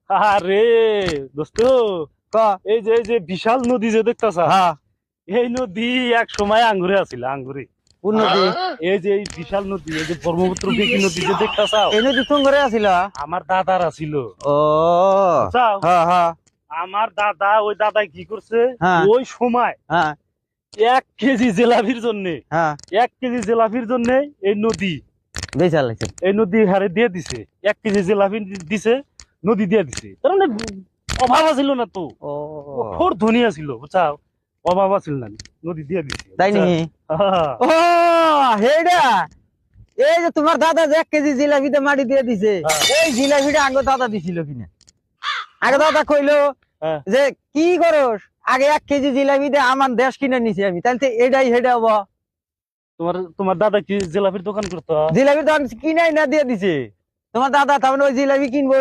আরে দোস্ত, এই যে বিশাল নদী যে দেখতাছ, হ্যাঁ এই নদী এক সময় আঙ্গুরে আছিল, আঙ্গুরে। কোন নদী? এই যে এই বিশাল নদী, এই যে ব্রহ্মপুত্র বেগী নদী যে দেখতাছ, এই নদী কোন ঘরে আছিল? আমার দাদার আছিল। ও বুঝছাও? হ্যাঁ হ্যাঁ আমার দাদা, ওই দাদা কি করছে, হ্যাঁ। ওই সময় হ্যাঁ 1 কেজি জিলাপির জন্য, হ্যাঁ 1 কেজি জিলাপির জন্য এই নদী, বেচাল লাগছে। এই নদী হারে দিয়ে দিছে। 1 কেজি জিলাপি দিছে, নদী দিয়ে দিছে। তার মানে অভাব আছিল না তো, ও খুব ধনিয়া ছিল, বুঝছাও? অভাব আছিল না, নদী দিয়ে দিছে। তাই নি? হ্যাঁ। ও হেডা, এই যে তোমার দাদা যে 1 কেজি জিলাপিতে মাটি দিয়ে দিছে, এই জিলাপিটা আগে দাদা দিছিল কিনা? আগে দাদা কইলো হ্যাঁ। যে কি করস, আগে 1 কেজি জিলাপি দিয়ে আমার দেশ কিনে নিছি আমি, তাহলে তো এটাই হেডা হবো। তোমার দাদা কি জিলাপির দোকান করতো? জিলাপি তো আমি কিনাই না দিয়ে দিছে। তোমার দাদা তার মানে ওই জিলাপি কিনবো